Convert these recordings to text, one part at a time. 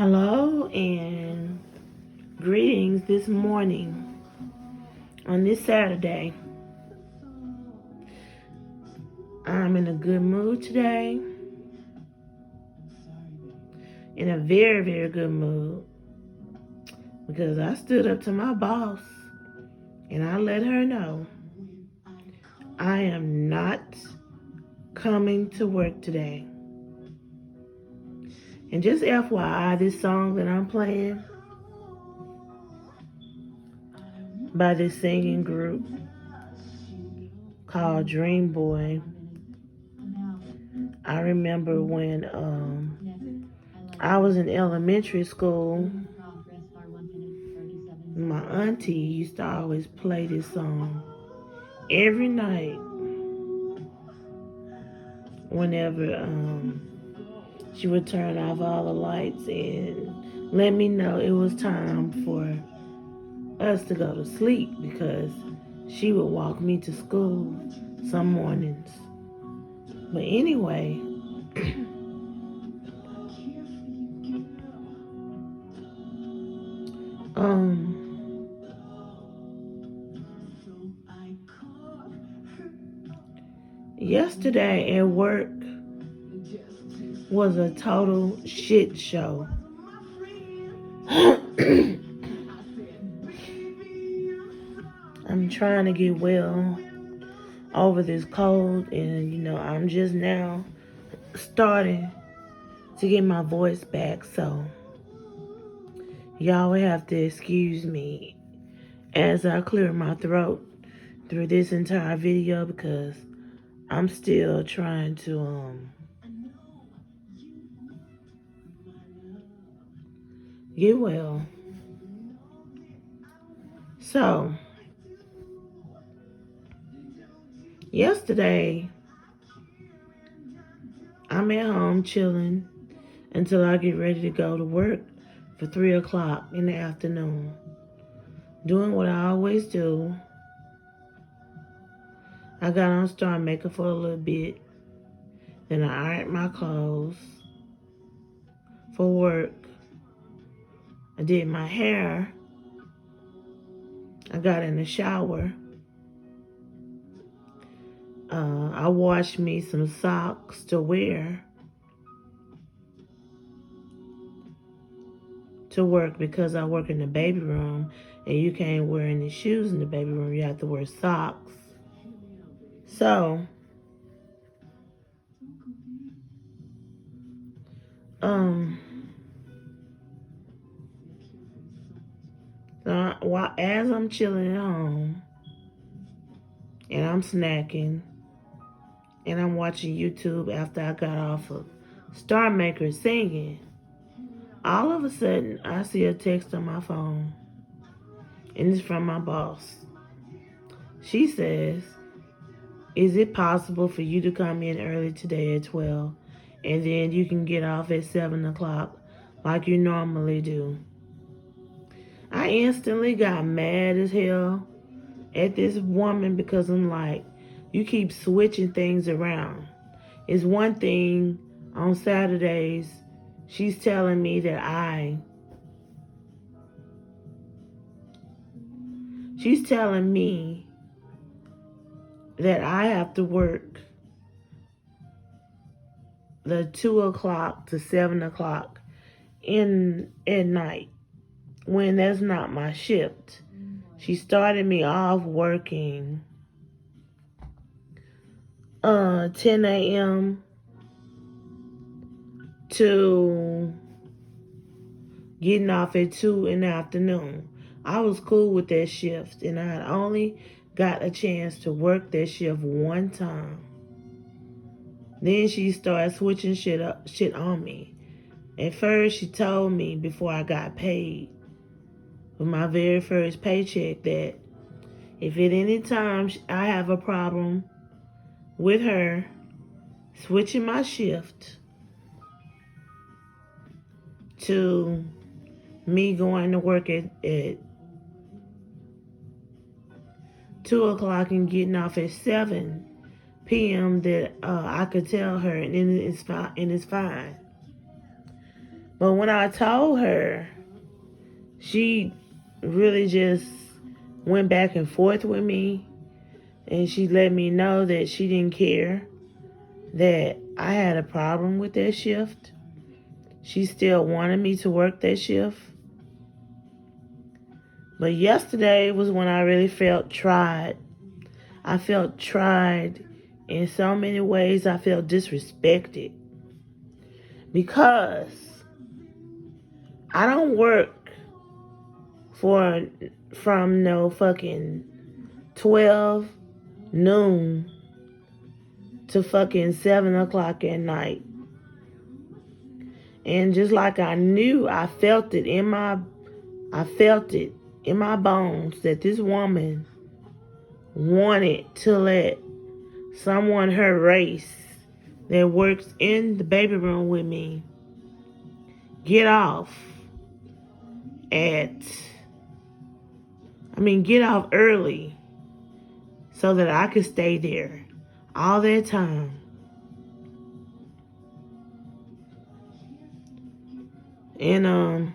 Hello and greetings this morning on this Saturday. I'm in a good mood today, in a very, very good mood, because I stood up to my boss and I let her know I am not coming to work today. And just FYI, this song that I'm playing by this singing group called Dream Boy. I remember when I was in elementary school, my auntie used to always play this song every night whenever she would turn off all the lights and let me know it was time for us to go to sleep, because she would walk me to school some mornings. But anyway, yesterday at work was a total shit show. I'm trying to get well over this cold, and I'm just now starting to get my voice back, so y'all will have to excuse me as I clear my throat through this entire video, because I'm still trying to get well. So yesterday I'm at home chilling until I get ready to go to work for 3 o'clock in the afternoon, doing what I always do. I got on Star Maker for a little bit, then I ironed my clothes for work. I did my hair. I got in the shower. I washed me some socks to wear to work, because I work in the baby room and you can't wear any shoes in the baby room. You have to wear socks. So, as I'm chilling at home and I'm snacking and I'm watching YouTube after I got off of Star Maker singing, all of a sudden I see a text on my phone, and it's from my boss. She says, "Is it possible for you to come in early today at 12 and then you can get off at 7 o'clock like you normally do?" I instantly got mad as hell at this woman, because I'm like, you keep switching things around. It's one thing on Saturdays, she's telling me that I have to work the 2 o'clock to 7 o'clock at night, when that's not my shift. She started me off working 10 a.m. to getting off at 2 in the afternoon. I was cool with that shift, and I had only got a chance to work that shift one time. Then she started switching shit on me. At first, she told me before I got paid for my very first paycheck that if at any time I have a problem with her switching my shift to me going to work at 2 o'clock and getting off at 7 p.m., that I could tell her, and it's fine. But when I told her, she really just went back and forth with me, and she let me know that she didn't care that I had a problem with that shift. She still wanted me to work that shift. But yesterday was when I really felt tried. I felt tried in so many ways. I felt disrespected because I don't work from no fucking 12 noon to fucking 7 o'clock at night. And just like I knew, I felt it in my bones that this woman wanted to let someone her race that works in the baby room with me get off early so that I could stay there all that time. And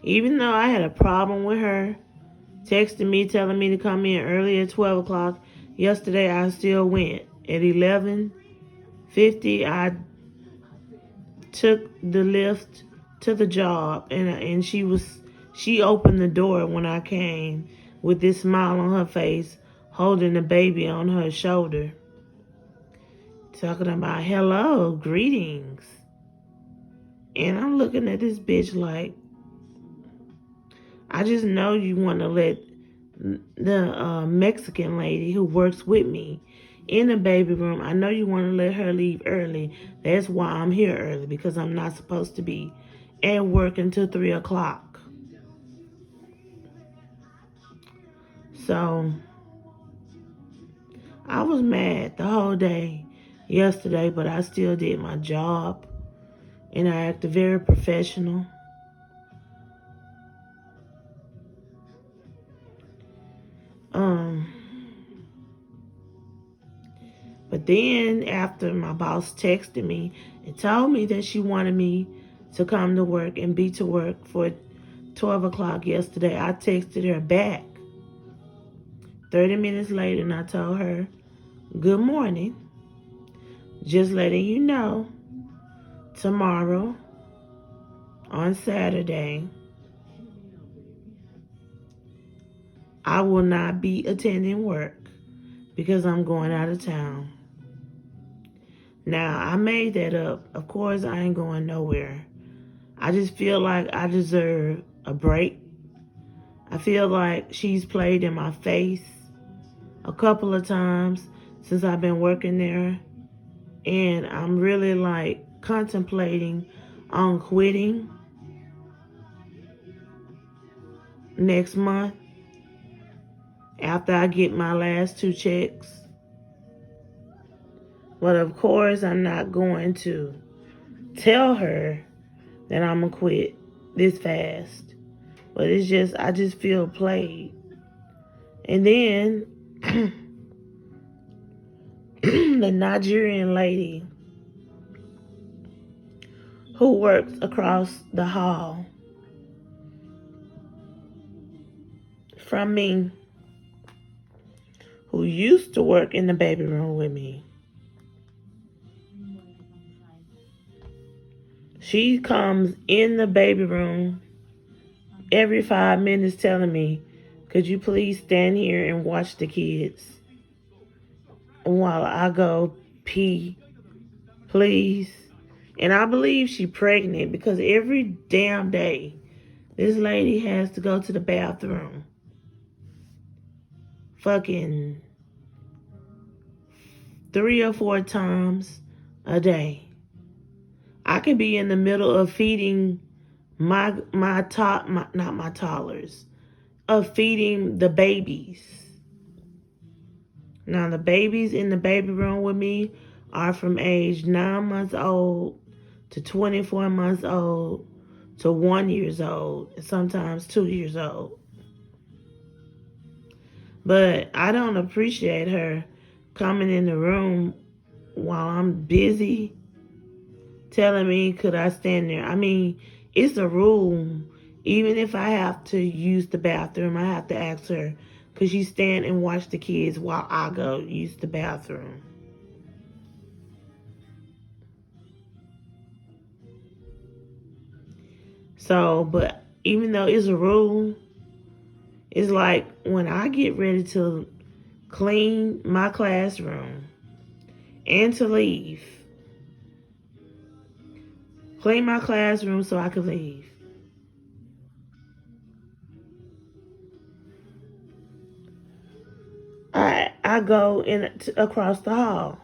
even though I had a problem with her texting me, telling me to come in early at 12 o'clock, yesterday I still went. At 11:50, I took the lift to the job, and she opened the door when I came with this smile on her face, holding the baby on her shoulder, talking about hello, greetings. And I'm looking at this bitch like, I just know you want to let the Mexican lady who works with me in the baby room, I know you want to let her leave early. That's why I'm here early, because I'm not supposed to be at work until 3 o'clock. So I was mad the whole day yesterday, but I still did my job and I acted very professional. But then after my boss texted me and told me that she wanted me to come to work and be to work for 12 o'clock yesterday, I texted her back 30 minutes later and I told her, good morning. Just letting you know, tomorrow on Saturday, I will not be attending work because I'm going out of town. Now, I made that up. Of course, I ain't going nowhere. I just feel like I deserve a break. I feel like she's played in my face a couple of times since I've been working there. And I'm really like contemplating on quitting next month after I get my last 2 checks. But of course, I'm not going to tell her that I'm going to quit this fast. But it's just, I just feel played. And then the Nigerian lady who works across the hall from me, who used to work in the baby room with me, she comes in the baby room every 5 minutes telling me, could you please stand here and watch the kids while I go pee, please? And I believe she's pregnant because every damn day this lady has to go to the bathroom fucking 3 or 4 times a day. I could be in the middle of feeding of feeding the babies. Now, the babies in the baby room with me are from age 9 months old to 24 months old to 1 year old, and sometimes 2 years old. But I don't appreciate her coming in the room while I'm busy, telling me could I stand there. I mean, it's a rule. Even if I have to use the bathroom, I have to ask her, could she stand and watch the kids while I go use the bathroom? So, but even though it's a rule, it's like when I get ready to clean my classroom and to leave, clean my classroom so I can leave. I go across the hall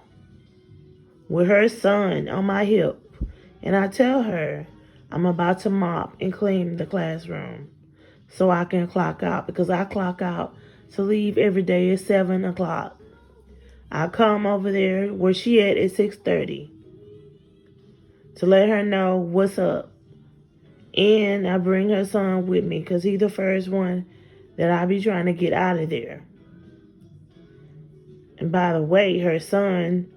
with her son on my hip, and I tell her I'm about to mop and clean the classroom so I can clock out, because I clock out to leave every day at 7 o'clock. I come over there where she at 6:30 to let her know what's up, and I bring her son with me because he's the first one that I be trying to get out of there. And by the way, her son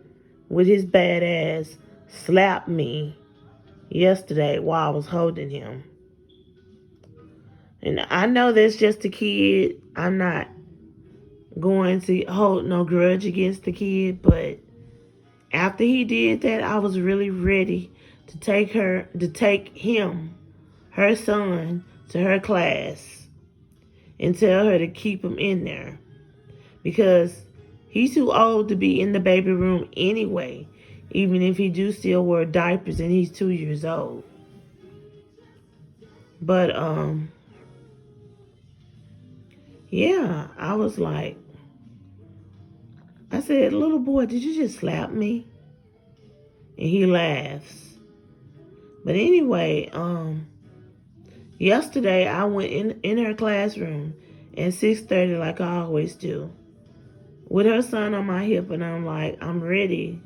with his bad ass slapped me yesterday while I was holding him. And I know that's just a kid. I'm not going to hold no grudge against the kid, but after he did that, I was really ready to take him, her son, to her class and tell her to keep him in there, because he's too old to be in the baby room anyway, even if he do still wear diapers and he's 2 years old. But yeah, I was like, I said, little boy, did you just slap me? And he laughs. But anyway, yesterday I went in her classroom at 6:30 like I always do, with her son on my hip, and I'm like, I'm ready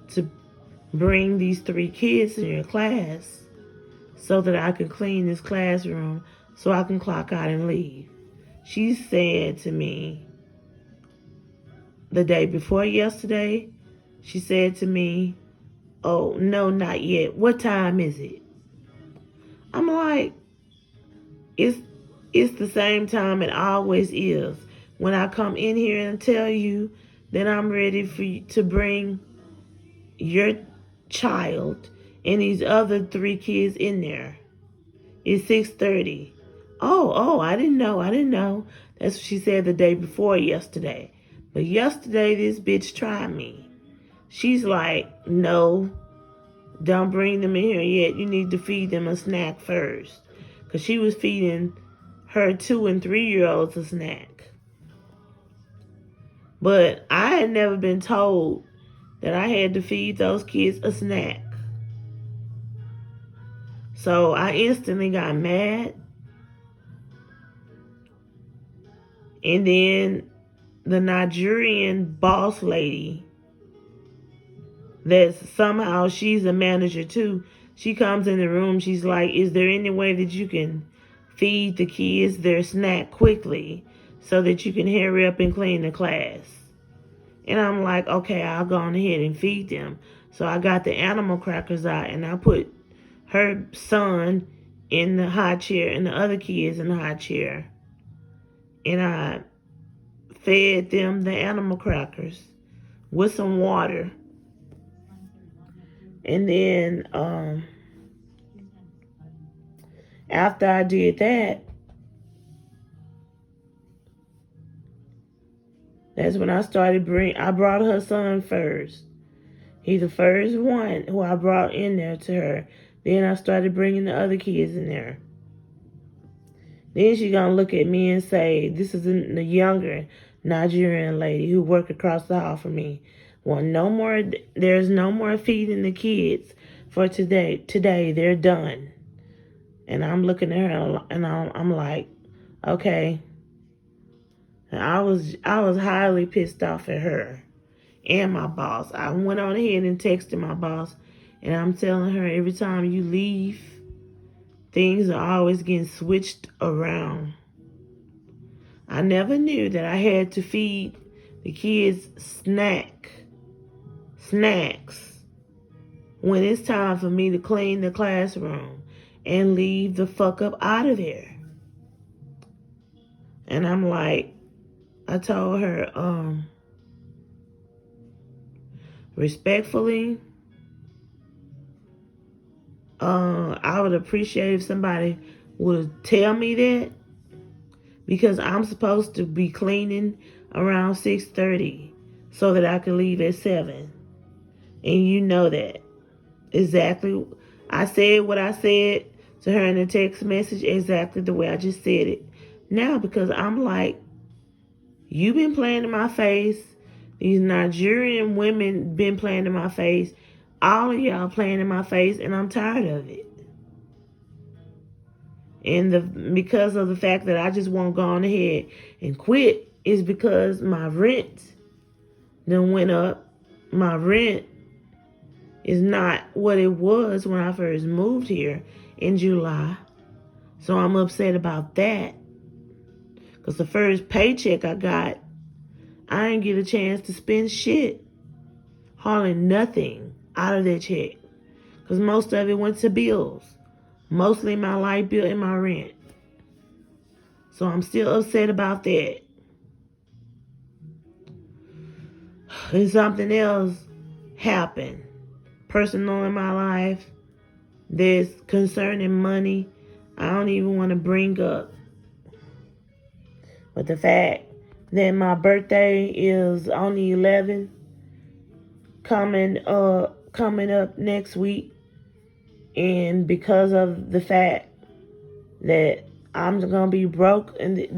to bring these 3 kids in your class so that I can clean this classroom so I can clock out and leave. She said to me the day before yesterday, she said to me, oh, no, not yet. What time is it? I'm like, it's the same time it always is. When I come in here and tell you that I'm ready for you to bring your child and these other 3 kids in there. It's 6:30. Oh, I didn't know. That's what she said the day before yesterday. But yesterday, this bitch tried me. She's like, no, don't bring them in here yet. You need to feed them a snack first. Because she was feeding her 2 and 3-year-olds a snack. But I had never been told that I had to feed those kids a snack. So I instantly got mad. And then the Nigerian boss lady, that somehow she's a manager too, she comes in the room. She's like, is there any way that you can feed the kids their snack quickly so that you can hurry up and clean the class? And I'm like, okay, I'll go on ahead and feed them. So I got the animal crackers out and I put her son in the high chair and the other kids in the high chair. And I fed them the animal crackers with some water. And then after I did that, that's when I brought her son first. He's the first one who I brought in there to her. Then I started bringing the other kids in there. Then she gonna look at me and say, this is the younger Nigerian lady who worked across the hall from me. Well, there's no more feeding the kids for today. Today, they're done. And I'm looking at her and I'm like, okay. And I was highly pissed off at her and my boss. I went on ahead and texted my boss, and I'm telling her, every time you leave, things are always getting switched around. I never knew that I had to feed The kids snacks when it's time for me to clean the classroom and leave the fuck up out of there. And I'm like, I told her, respectfully, I would appreciate if somebody would tell me that, because I'm supposed to be cleaning around 6:30 so that I can leave at 7. And you know that. Exactly. I said what I said to her in the text message exactly the way I just said it now, because I'm like, you've been playing in my face. These Nigerian women been playing in my face. All of y'all playing in my face, and I'm tired of it. And because of the fact that I just won't go on ahead and quit is because my rent then went up. My rent is not what it was when I first moved here in July. So I'm upset about that. Because the first paycheck I got, I didn't get a chance to spend shit. Hardly nothing out of that check. Because most of it went to bills. Mostly my light bill and my rent. So I'm still upset about that. And something else happened. Personal in my life. That's concerning money. I don't even want to bring up. But the fact that my birthday is on the 11th, coming up next week, and because of the fact that I'm gonna be broke, and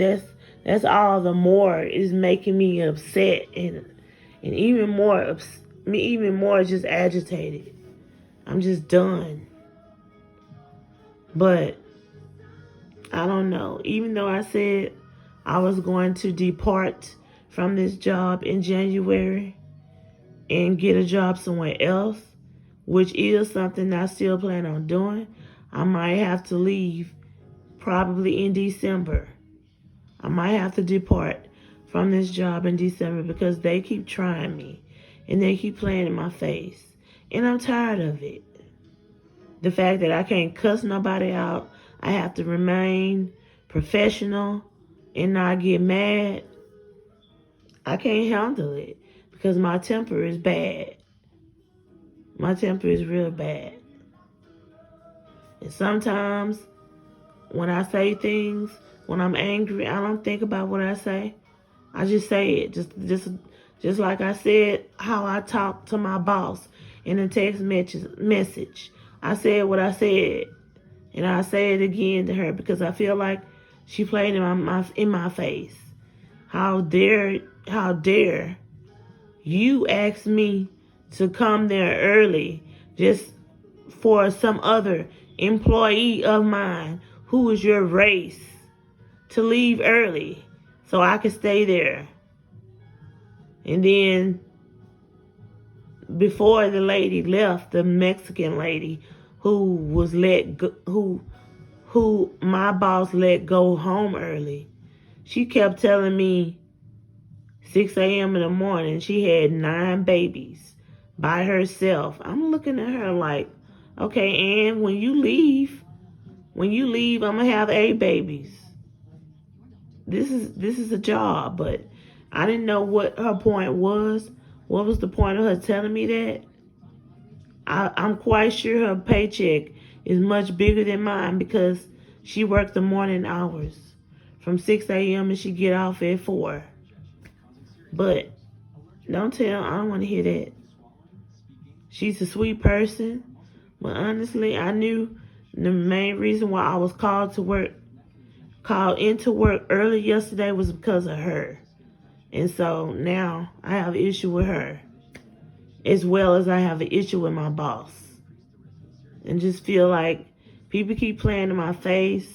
that's all the more is making me upset, and even more just agitated. I'm just done. But I don't know. Even though I said I was going to depart from this job in January and get a job somewhere else, which is something I still plan on doing, I might have to leave probably in December. I might have to depart from this job in December because they keep trying me and they keep playing in my face. And I'm tired of it. The fact that I can't cuss nobody out, I have to remain professional and not get mad. I can't handle it because my temper is bad. My temper is real bad. And sometimes when I say things, when I'm angry, I don't think about what I say. I just say it. Just like I said how I talk to my boss in a text message. I said what I said. And I say it again to her because I feel like she played in my face. How dare you ask me to come there early just for some other employee of mine who is your race to leave early so I could stay there. And then before the lady left, the Mexican lady who was who my boss let go home early, she kept telling me 6 a.m. in the morning she had 9 babies by herself. I'm looking at her like, okay, and when you leave, I'm gonna have 8 babies. This is a job, but I didn't know what her point was. What was the point of her telling me that? I'm quite sure her paycheck is much bigger than mine because she worked the morning hours from 6 a.m. and she get off at 4. But I don't want to hear that. She's a sweet person, but honestly, I knew the main reason why I was called into work early yesterday was because of her. And so now I have an issue with her, as well as I have an issue with my boss. And just feel like people keep playing in my face,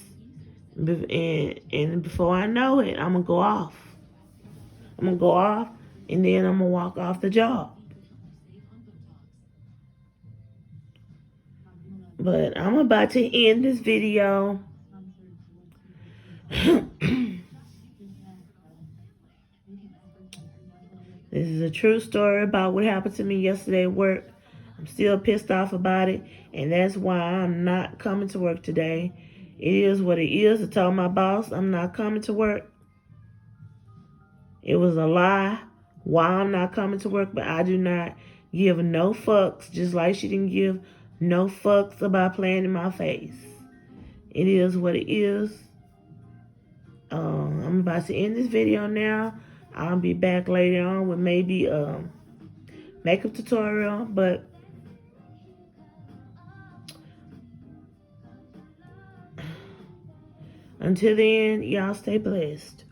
and before I know it, I'm going to go off. And then I'm going to walk off the job. But I'm about to end this video. This is a true story about what happened to me yesterday at work. I'm still pissed off about it, and that's why I'm not coming to work today. It is what it is. I told my boss I'm not coming to work. It was a lie why I'm not coming to work, but I do not give no fucks, just like she didn't give no fucks about playing in my face. It is what it is. I'm about to end this video now. I'll be back later on with maybe a makeup tutorial, but until then, y'all stay blessed.